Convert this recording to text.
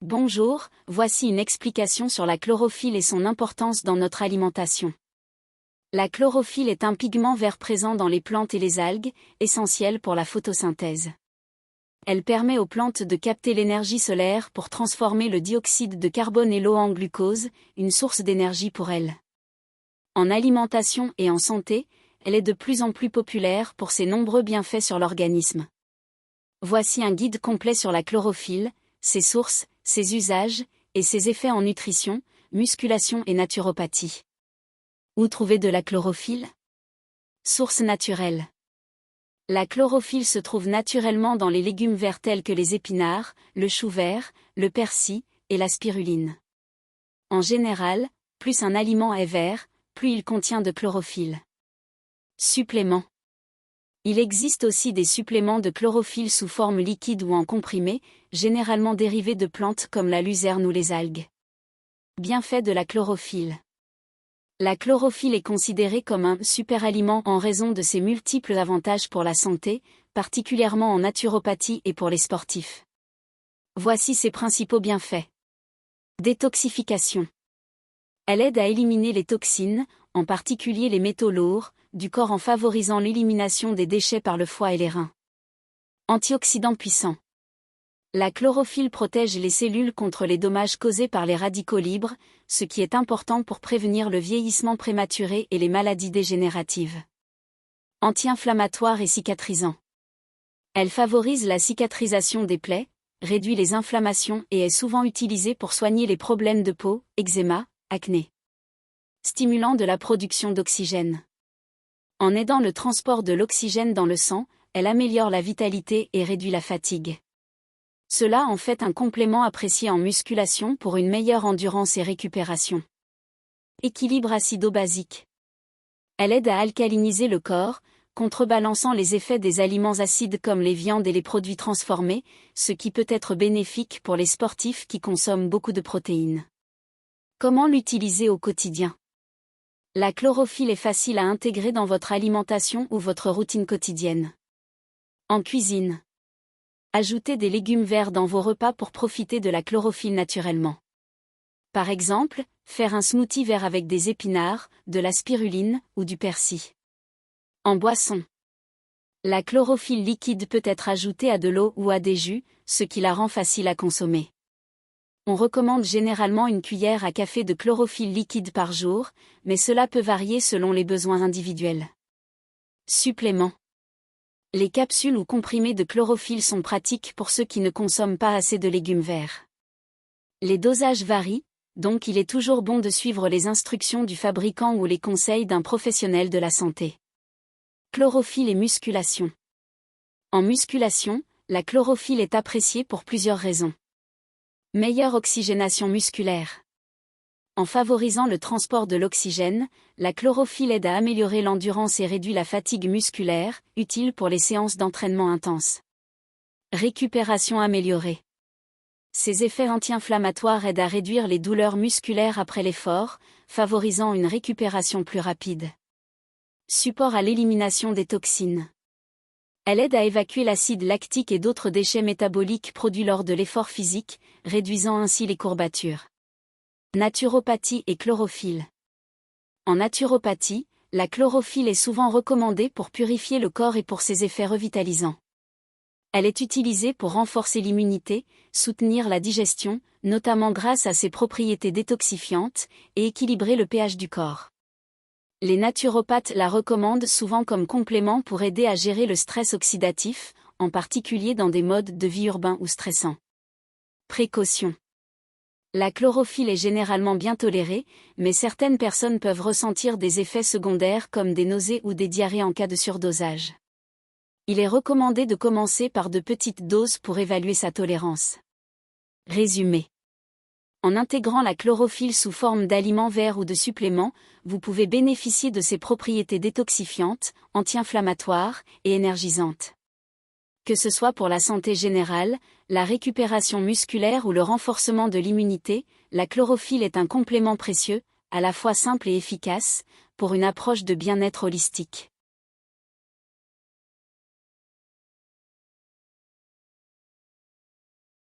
Bonjour, voici une explication sur la chlorophylle et son importance dans notre alimentation. La chlorophylle est un pigment vert présent dans les plantes et les algues, essentiel pour la photosynthèse. Elle permet aux plantes de capter l'énergie solaire pour transformer le dioxyde de carbone et l'eau en glucose, une source d'énergie pour elles. En alimentation et en santé, elle est de plus en plus populaire pour ses nombreux bienfaits sur l'organisme. Voici un guide complet sur la chlorophylle, ses sources, ses usages, et ses effets en nutrition, musculation et naturopathie. Où trouver de la chlorophylle? Source naturelle. La chlorophylle se trouve naturellement dans les légumes verts tels que les épinards, le chou vert, le persil, et la spiruline. En général, plus un aliment est vert, plus il contient de chlorophylle. Suppléments. Il existe aussi des suppléments de chlorophylle sous forme liquide ou en comprimé, généralement dérivés de plantes comme la luzerne ou les algues. Bienfaits de la chlorophylle. La chlorophylle est considérée comme un superaliment en raison de ses multiples avantages pour la santé, particulièrement en naturopathie et pour les sportifs. Voici ses principaux bienfaits. Détoxification. Elle aide à éliminer les toxines, en particulier les métaux lourds, du corps en favorisant l'élimination des déchets par le foie et les reins. Antioxydant puissant. La chlorophylle protège les cellules contre les dommages causés par les radicaux libres, ce qui est important pour prévenir le vieillissement prématuré et les maladies dégénératives. Anti-inflammatoire et cicatrisant. Elle favorise la cicatrisation des plaies, réduit les inflammations et est souvent utilisée pour soigner les problèmes de peau, eczéma, acné. Stimulant de la production d'oxygène. En aidant le transport de l'oxygène dans le sang, elle améliore la vitalité et réduit la fatigue. Cela en fait un complément apprécié en musculation pour une meilleure endurance et récupération. Équilibre acido-basique. Elle aide à alcaliniser le corps, contrebalançant les effets des aliments acides comme les viandes et les produits transformés, ce qui peut être bénéfique pour les sportifs qui consomment beaucoup de protéines. Comment l'utiliser au quotidien? La chlorophylle est facile à intégrer dans votre alimentation ou votre routine quotidienne. En cuisine. Ajoutez des légumes verts dans vos repas pour profiter de la chlorophylle naturellement. Par exemple, faire un smoothie vert avec des épinards, de la spiruline ou du persil. En boisson. La chlorophylle liquide peut être ajoutée à de l'eau ou à des jus, ce qui la rend facile à consommer. On recommande généralement une cuillère à café de chlorophylle liquide par jour, mais cela peut varier selon les besoins individuels. Suppléments. Les capsules ou comprimés de chlorophylle sont pratiques pour ceux qui ne consomment pas assez de légumes verts. Les dosages varient, donc il est toujours bon de suivre les instructions du fabricant ou les conseils d'un professionnel de la santé. Chlorophylle et musculation. En musculation, la chlorophylle est appréciée pour plusieurs raisons. Meilleure oxygénation musculaire. En favorisant le transport de l'oxygène, la chlorophylle aide à améliorer l'endurance et réduit la fatigue musculaire, utile pour les séances d'entraînement intenses. Récupération améliorée. Ces effets anti-inflammatoires aident à réduire les douleurs musculaires après l'effort, favorisant une récupération plus rapide. Support à l'élimination des toxines. Elle aide à évacuer l'acide lactique et d'autres déchets métaboliques produits lors de l'effort physique, réduisant ainsi les courbatures. Naturopathie et chlorophylle. En naturopathie, la chlorophylle est souvent recommandée pour purifier le corps et pour ses effets revitalisants. Elle est utilisée pour renforcer l'immunité, soutenir la digestion, notamment grâce à ses propriétés détoxifiantes, et équilibrer le pH du corps. Les naturopathes la recommandent souvent comme complément pour aider à gérer le stress oxydatif, en particulier dans des modes de vie urbains ou stressants. Précaution. La chlorophylle est généralement bien tolérée, mais certaines personnes peuvent ressentir des effets secondaires comme des nausées ou des diarrhées en cas de surdosage. Il est recommandé de commencer par de petites doses pour évaluer sa tolérance. Résumé. En intégrant la chlorophylle sous forme d'aliments verts ou de suppléments, vous pouvez bénéficier de ses propriétés détoxifiantes, anti-inflammatoires et énergisantes. Que ce soit pour la santé générale, la récupération musculaire ou le renforcement de l'immunité, la chlorophylle est un complément précieux, à la fois simple et efficace, pour une approche de bien-être holistique.